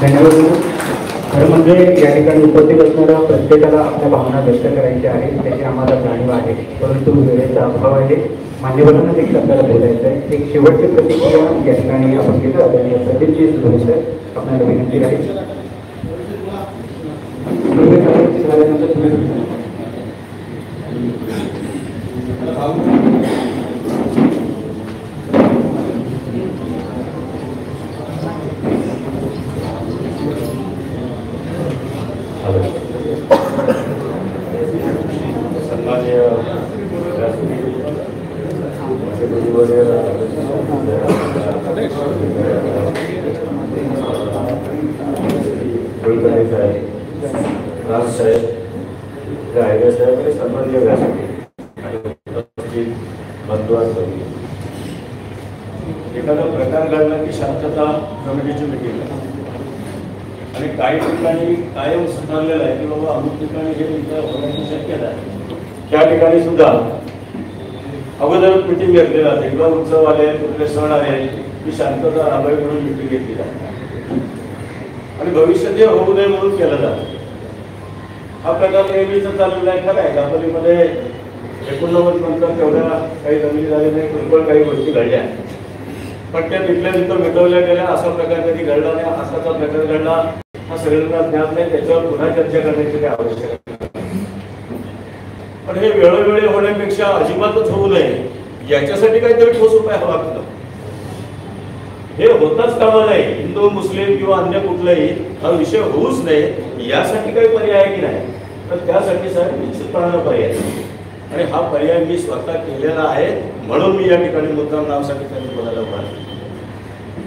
धन्यवाद. खरं म्हणजे या ठिकाणी उपस्थित असणाऱ्या प्रत्येकाला आपल्या भावना व्यक्त करायच्या आहेत त्याची आम्हाला जाणीव आहे. परंतु वेळेचा अभाव आहे. मान्यवरांना देखील आपल्याला बोलायचं आहे. एक शेवटची प्रतिक्रिया या ठिकाणी आपण घेतो. आदरणीय प्रदीपजी सुरू आपल्याला विनंती आहे. झाल्यानंतर तुम्ही एखादा प्रकार घडला की शांतता कमिटीची मिटिंग आणि काही ठिकाणी कायम सुधारलेलं आहे की बाबा अमुक ठिकाणी हे होण्याची शक्यता आहे. त्या ठिकाणी सुद्धा अगोदरच मिटिंग घेतली जाते किंवा उत्सव आले कुठले सण आले की शांतता राहावी म्हणून मिटिंग घेतली जाते आणि भविष्यात हे होऊ नये म्हणून केलं जातं. हा प्रकार नेहमीच चाललेला आहे. खरं आहे दापोलीमध्ये 89 नंतर तेवढ्या काही जमिनी झाल्या नाही. किरकोळ काही गोष्टी घडल्या पण त्या तिथल्या तिथं मिटवल्या गेल्या. असा प्रकार कधी घडला नाही. असाचा प्रकार घडला हा सगळ्यांना ज्ञान नाही. त्याच्यावर पुन्हा चर्चा करण्याची काही आवश्यकता नाही. पण हे वेळोवेळी होण्यापेक्षा अजिबातच होऊ नये याच्यासाठी काहीतरी ठोस उपाय हवा लागतो. हे होताच कामा नाही. हिंदू मुस्लिम किंवा अन्य कुठलाही हा विषय होऊच नये यासाठी काही पर्याय आहे की नाही तर त्यासाठी साहेब निश्चितपणानं पर्याय आणि हा पर्याय मी स्वतः केलेला आहे. म्हणून मी या ठिकाणी मुद्दाम नावासाठी त्यांनी बोलायला उभारले.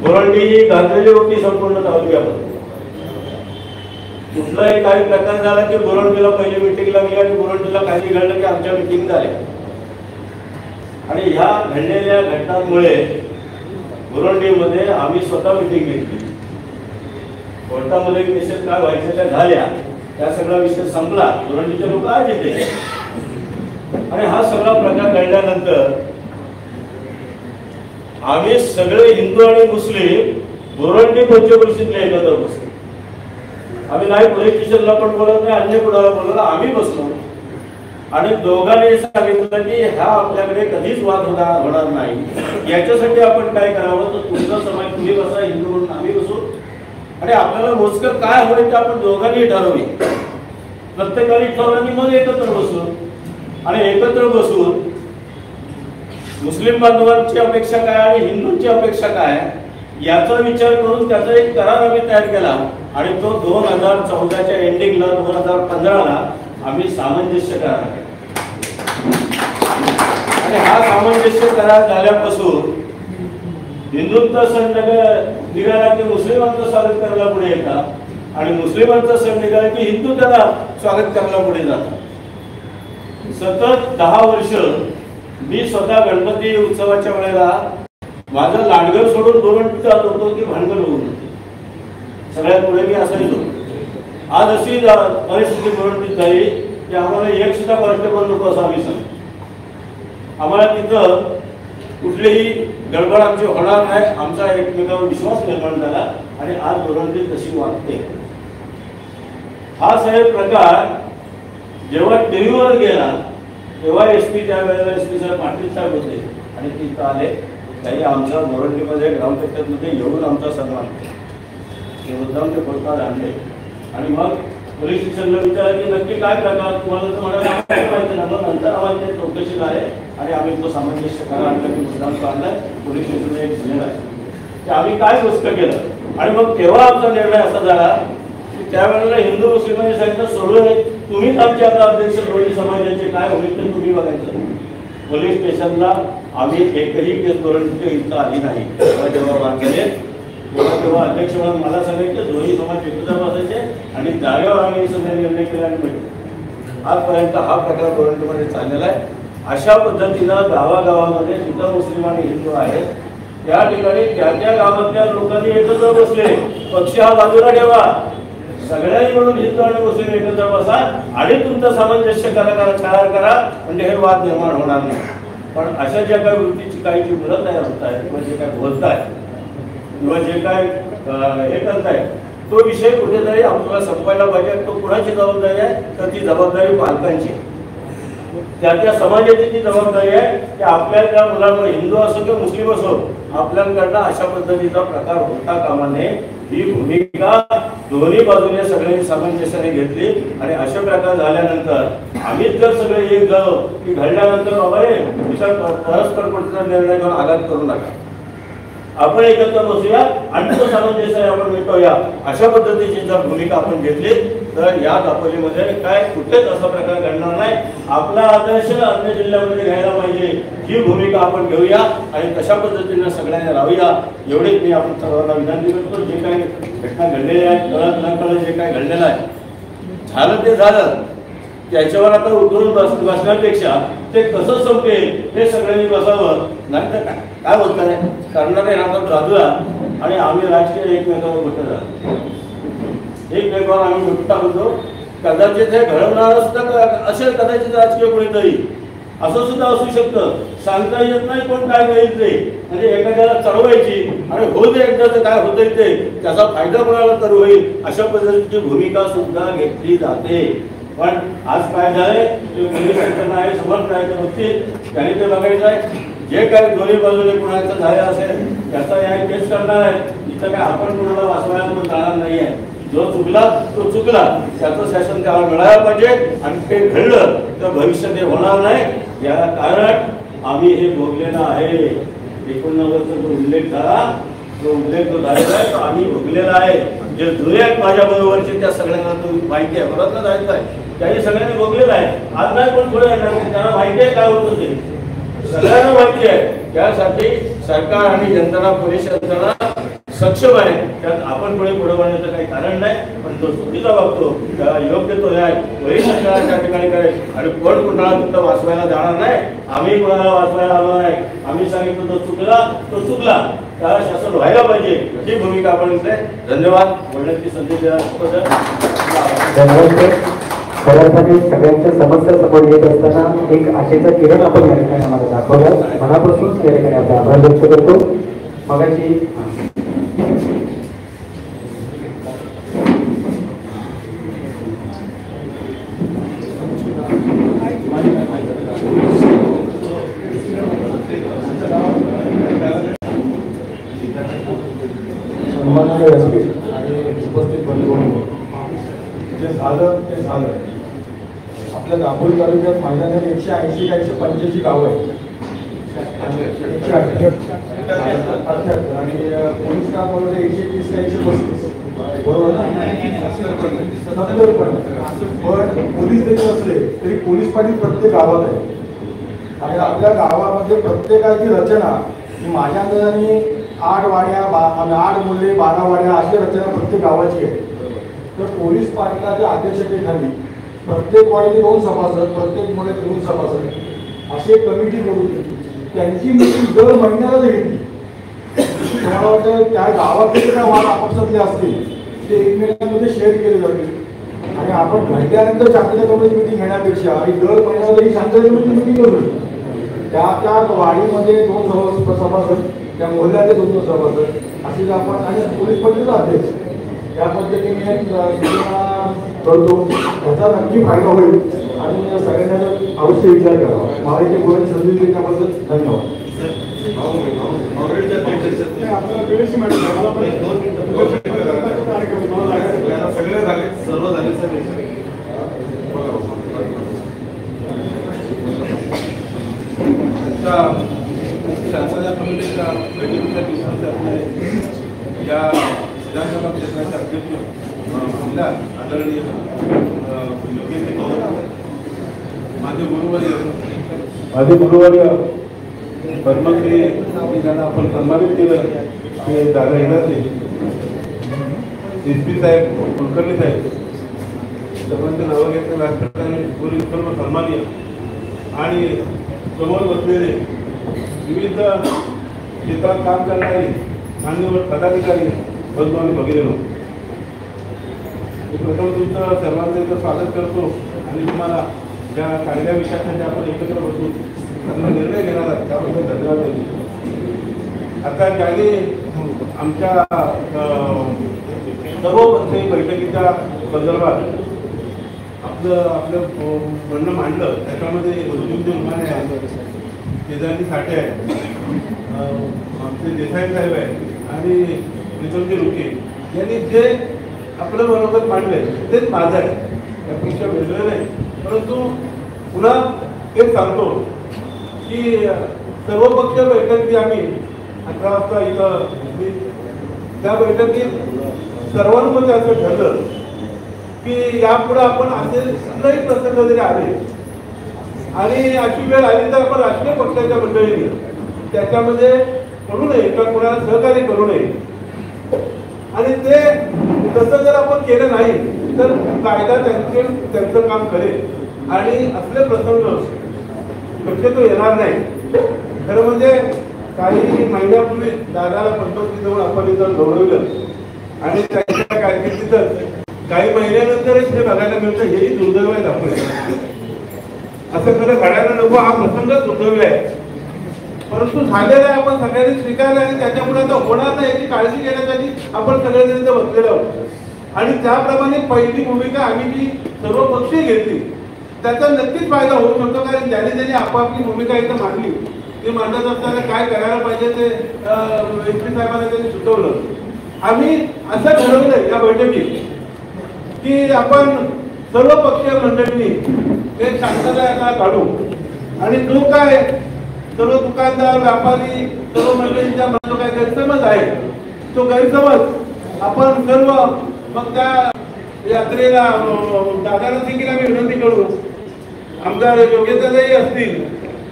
बोरंडी गाजलेली होती संपूर्ण तालुक्यामध्ये. कुठलाही काही प्रकार झाला की बोरंडीला पहिली मिटिंग लागली आणि बोरंडीला काही घडलं की आमच्या मिटिंग झाल्या आणि ह्या घडलेल्या घटनांमुळे बोरंडीमध्ये आम्ही स्वतः मिटिंग घेतली. कोर्टामध्ये केसेस काय व्हायच्या त्या झाल्या. त्या सगळा विषय संपला. बोरंडीचे लोक आज येते आणि हा सगळा प्रकार घडल्यानंतर आम्ही सगळे हिंदू आणि मुस्लिम बोरंडी पंच परिषदेला एकत्र बसलो. आम्ही नाही पोलीस स्टेशनला पण बोलत नाही, अन्य कुणाला बोलवलं, आम्ही बसलो आणि दोघांनी सांगितलं की हा आपल्याकडे कधीच वाद होणार नाही. याच्यासाठी आपण काय करावं, तर तुमचा समाज तुम्ही बसा, हिंदू म्हणून आम्ही बसू आणि आपल्याला मोजकं काय होईल ते आपण दोघांनी ठरवूया. प्रत्येकाने ठरवलं मग एकत्र बसू आणि एकत्र बसून मुस्लिम बांधवांची अपेक्षा काय आणि हिंदूंची अपेक्षा काय याचा विचार करून त्याचा एक करार आम्ही तयार केला आणि तो 2014च्या एंडिंगला 2015ला आम्ही सामंजस्य करार केला. आणि हा सामंजस्य करार झाल्यापासून हिंदूंचा सण निघाला की मुस्लिमांचं स्वागत करायला पुढे येतात आणि मुस्लिमांचा सण निघाला की हिंदू त्याला स्वागत करायला पुढे जातात. सतत 10 वर्ष मी स्वतः गणपती उत्सवाच्या वेळेला माझं लांडगर सोडून बोरंडीत जात होतो की भांडगल होऊन सगळ्यात पुढे मी असायचो. आज अशी परिस्थिती बोरंडीत झाली की आम्हाला एक सुद्धा कॉन्स्टेबल नको असं आम्ही सांगतो. आम्हाला तिथं कुठलीही गडबड आमची होणार नाही, आमचा एकमेकांवर विश्वास निर्माण झाला आणि आज बोरंडी तशी वाटते. हा साहेब प्रकार जेव्हा टीव्हीवर गेला तेव्हा एसपी त्यावेळेला एसपी साहेब पाटील साहेब होते आणि तिथं आले. त्यांनी आमच्या बोरंडीमध्ये ग्रामपंचायतमध्ये येऊन आमचा सन्मान केला. मुद्दाम ते कोर्टात आणले आणि मग पोलीस स्टेशनला विचारलं की नक्की काय प्रकार तुम्हाला तर म्हणाला माहिती ना. मग नंतर आम्हाला ते चौकशीला आहे आणि आम्ही तो सामंजस्य करार आणला की मुद्दाम तो आणलाय. पोलीस स्टेशनला एक निर्णय आहे की आम्ही काय गोष्ट केलं आणि मग तेव्हा आमचा निर्णय असा झाला की त्यावेळेला हिंदू मुस्लिमांनी सांगितलं सोडून तुम्हीच आमचे आता अध्यक्ष दोन्ही समाजाचे काय होईल ते तुम्ही बघायचं. पोलीस स्टेशनला आम्ही एकही केस बोरंडीच्या इथं आली नाही. जेव्हा वाद झाले तेव्हा अध्यक्ष म्हणून मला सांगितलं दोन्ही समाज एकत्र बसायचे आणि जागेवर आम्ही सगळे निर्णय केला आणि भेटलो. आजपर्यंत हा प्रकार बोरंडीमध्ये चाललेला आहे. अशा पद्धतीनं गावागावामध्ये जिथं मुस्लिम आणि हिंदू आहेत त्या ठिकाणी त्या त्या गावातल्या लोकांनी एकत्र बसले. पक्ष हा बाजूला ठेवा, सगळ्यांनी म्हणून हिंदू आणि मुस्लिम एकत्र बसा आणि तुमचं सामंजस्य करार करा म्हणजे हे वाद निर्माण होणार नाही. पण अशा ज्या काही वृत्तीची काही जी मुलं तयार होत आहेत किंवा जे काय बोलताय किंवा जे काय हे करताय तो विषय कुठेतरी आपल्याला संपायला पाहिजे. तो कुणाची जबाबदारी आहे तर ती जबाबदारी पालकांची, त्या समाजाची ती जबाबदारी आहे की आपल्या त्या मुलांना हिंदू असो किंवा मुस्लिम असो आपल्याकडनं अशा पद्धतीचा प्रकार होता कामा नये. ही भूमिका दोन्ही बाजूने सगळ्यांनी सामंजस्याने घेतली आणि अशा प्रकार झाल्यानंतर आम्हीच जर सगळे एक झालो की घडल्यानंतर बाबा परस्पर कुठला निर्णय घेऊन आघात करू नका, आपण एकत्र बसूया आणि तो सामंजस्य आपण मिटवूया. अशा पद्धतीची जर भूमिका आपण घेतली तर या दापोलीमध्ये काय कुठेच असा प्रकार घडणार नाही. आपला आदर्श अन्य जिल्ह्यामध्ये घ्यायला पाहिजे ही भूमिका आपण घेऊया आणि तशा पद्धतीने सगळ्यांना राहूया. एवढेच मी आपण सर्वांना विनंती करतो. जे काही घटना घडलेल्या आहेत कळत न कळत जे काही घडलेलं आहे झालं ते झालं, त्याच्यावर आता उतरून बसण्यापेक्षा ते कसं संपेल हे सगळ्यांनी बसावं. नाही तर काय बोलताय करणारे राहतात बाजूला आणि आम्ही राजकीय एकमेकांवर मोठं झालो, एकमेकावर आम्ही मोठा होतो. कदाचित हे घडवणार असतं असेल कदाचित राजकीय कोणीतरी असं सुद्धा असू शकतं, सांगता येत नाही कोण काय होईल ते. म्हणजे एखाद्याला चढवायची आणि होत एकदाचं काय होतंय ते त्याचा फायदा कोणाला तर होईल अशा पद्धतीची भूमिका सुद्धा घेतली जाते. पण आज काय झालंय ते पोलीस यंत्रणा आहे समर्थ आहे बाबतीत त्यांनी ते बघायचं आहे. जे काही दोन्ही बाजूने कुणाचं झालं असेल त्याचा न्याय तेच करणार आहे. इथं काय आपण कुणाला वाचवायला पण जाणार नाही आहे. जो चुकला तो चुकला, त्याचं शासन त्याला मिळायला पाहिजे आणि ते घडलं तर भविष्यात हे होणार नाही. याला कारण आम्ही हे भोगलेलं आहे. 89चा जो उल्लेख झाला तो उल्लेख जो झालेला आहे तो आम्ही भोगलेला आहे. जे जुने आहेत माझ्या बरोबरचे त्या सगळ्यांना तो माहिती आहे, बरोबर जायचं आहे त्यांनी सगळ्यांनी भोगलेलं आहे. आज नाही पण पुढे येणार त्यांना माहिती आहे काय होतं ते सगळ्यांना माहिती आहे. त्यासाठी सरकार आणि यंत्रणा पोलीस यंत्रणा सक्षम आहे. त्यात आपण पुढे वाढण्याचं काही कारण नाही. पण जो चुकीचा वागतो त्याला योग्य तो न्याय पोलीस यंत्रणा त्या ठिकाणी करेल आणि कोण कुणाला तिथं वाचवायला जाणार नाही. आम्ही कोणाला वाचवायला आलो नाही. आम्ही सांगितलं तो चुकला तो चुकला, त्याला शासन व्हायला पाहिजे ही भूमिका आपण इथे. धन्यवाद. बोलण्याची संधी दिल्याबद्दल धन्यवाद. खऱ्या अर्थाने सगळ्यांच्या समस्या समोर येत असताना एक आशेचा किरण आपण या ठिकाणी आम्हाला दाखवला. मनापासून या ठिकाणी आपला आभार व्यक्त करतो. मगाशी सन्माननीय व्यासपीठ आणि उपस्थित बंधूंनो, जे झालं ते झालं. आपल्या दापोली तालुक्यात महिन्याने 180 का 185 गावं आहेत. 178 आणि पोलीस स्टाफमध्ये 130 का 135, बरोबर ना? 70 पण पोलीस देखील असले तरी पोलीस पाटील प्रत्येक गावात आहे. आणि आपल्या गावामध्ये प्रत्येकाची रचना ही माझ्या अंदाजाने 8 वाड्या 8 मुले 12 वाड्या अशी रचना प्रत्येक गावाची आहे. तर पोलीस पाटलाच्या अध्यक्षतेखाली प्रत्येक वाड्याचे 2 सभासद, प्रत्येक मुले 2 सभासद अशी एक कमिटी करून त्यांची मीटिंग दर महिन्याला घेतली. मला वाटतं त्या गावातले काय वाद आपापसातले असतील ते एकमेकांमध्ये शेअर केले जातील. आणि आपण घंट्यानंतर शांतता कमिटी मीटिंग घेण्यापेक्षा आणि दर महिन्याला ही शांतता कमिटी मीटिंग करू. त्या वाडीमध्ये 2 सभासद, त्या मोहल्ल्याचे 2 सभासद असे आपण आणि पोलीस पाटीलचा अध्यक्ष या पद्धतीने सूचना करतो. त्याचा नक्की फायदा होईल आणि सगळ्यांना अवश्य विचार करावा. महाराष्ट्र बोलून संधी दिल्याबद्दल धन्यवाद. सगळे झाले, सर्व झाले सर. शासनाच्या कमिटीच्या बैठकीच्या दिवसांच्या या विधानसभा क्षेत्राचे अध्यक्ष महिला आदरणीय योगेश पवार, माझे गुरुवर्य पद्मश्री ज्यांना आपण सन्मानित केलं ते दादा येणार नाही, एस पी साहेब, कुलकर्णी साहेब, सर्वांचे नावं घेतले व्यासपीठाने पोलीस सर्व सन्माननीय आणि समोर बसलेले विविध क्षेत्रात काम करणारे मान्यवर पदाधिकारी बंधू आणि भगिनी, मी प्रथम तुमचं सर्वांचं इथं स्वागत करतो आणि तुम्हाला ज्या कायद्या विषयासाठी आपण एकत्र बसून त्यांना निर्णय घेणार आहात त्याबद्दल धन्यवाद देतो. आता ज्याने आमच्या सर्व मंत्री बैठकीच्या संदर्भात आपलं म्हणणं मांडलं, त्याच्यामध्ये उद्योगजी उन्हाणे आहे, शेजारी साठे आहे, आमचे देसाई साहेब आहे आणि निकमजी रुके यांनी जे आपलं बरोबर मांडलंय तेच माझं आहे, त्यापेक्षा वेगळं नाही. परंतु पुन्हा तेच सांगतो की सर्वपक्षीय बैठक जी आम्ही 11 वाजता इथं त्या बैठकीत सर्वांमध्ये असं ठरलं की यापुढे आपण असे कुठलाही प्रसंग जरी आले आणि अशी वेळ आली तर आपण राष्ट्रीय पक्षाच्या मंडळीने त्याच्यामध्ये करू नये किंवा कोणाला सहकार्य करू नये. आणि ते तसं जर आपण केलं नाही तर कायदा त्यांचं काम करेल आणि असले प्रसंग शक्यतो येणार नाही. खरं म्हणजे काही महिन्यापूर्वी दादाला पंतप्रधानांजवळ आपण इथं गौरवलं आणि त्यांच्या कारकिर्दीतच काही महिन्यानंतरच हे बघायला मिळतं, हेही दुर्दैव आहे. आपण असं खरं घडायला नको, हा प्रसंगच दुर्दैव आहे. परंतु झालेलं आहे, आपण सगळ्यांनी स्वीकारलं आणि त्याच्यामुळे आता होणार नाही याची काळजी घेण्यासाठी आपण सगळेजण इथं बसलेलो आहोत. आणि त्याप्रमाणे पहिली भूमिका आम्ही जी सर्व पक्षी घेतली त्याचा नक्कीच फायदा होऊ शकतो. कारण ज्यांनी आपापली भूमिका इथं मांडली ते मांडत असताना काय करायला पाहिजे ते एस पी साहेबांना त्यांनी सुचवलं. आम्ही असं ठरवलंय या बैठकीत की आपण सर्व पक्षीय मंडळींनी एक शांतता काढू आणि जो काय सर्व दुकानदार व्यापारी सर्व मंडळींच्या मनात काय गैरसमज आहे तो गैरसमज आपण सर्व मग त्या यात्रेला दादाला देखील आम्ही विनंती करू, आमदार योगेशदादाही असतील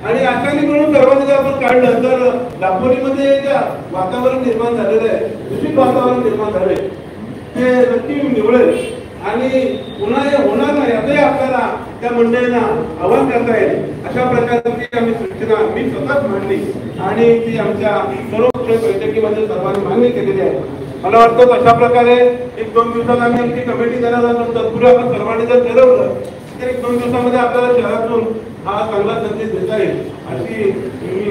आणि अशाने मिळून सर्वांनी जर आपण काढलं तर दापोलीमध्ये जे वातावरण निर्माण झालेलं आहे, दूषित वातावरण निर्माण झालंय ते नक्की निवळेल आणि पुन्हा हे होणार नाही याचंही आपल्याला त्या मंडळींना आवाहन करता येईल. अशा प्रकारची आम्ही सूचना मी स्वतःच मांडली आणि ती आमच्या सर्व बैठकीमध्ये सर्वांनी मान्य केलेली आहे. मला वाटतं अशा प्रकारे 1-2 दिवसात आम्ही आमची कमिटी करणार आहोत. तत्पूर्वी आपण सर्वांनी जर ठरवलं एक 2 दिवसामध्ये आपल्याला शहरातून हा चांगला संदेश देता येईल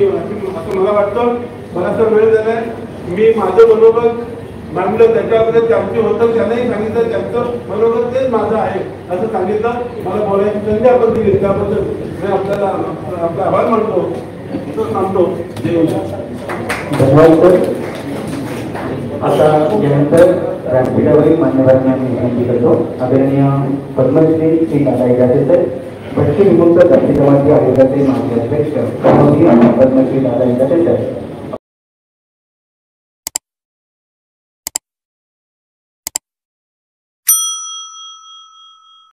असं मला वाटतं. बराचसा वेळ झालाय. मी माझं मनोगत मांडलं, त्याच्यामध्ये त्यांची होतं, त्यांनाही सांगितलं त्यांचं मनोगत तेच माझं आहे असं सांगितलं. मला बोलायची संधी आपण दिली त्याबद्दल मी आपल्याला आपला आभार मानतो. थांबतो. धन्यवाद सर. आता यानंतर व्यासपीठावरील मान्यवरांना मी विनंती करतो. आदरणीय पद्मश्री श्री दादा इडासे सर, भटके विमुक्त जाती जमाती आयोगाचे माजी अध्यक्ष पद्मश्री दादा इडासे सर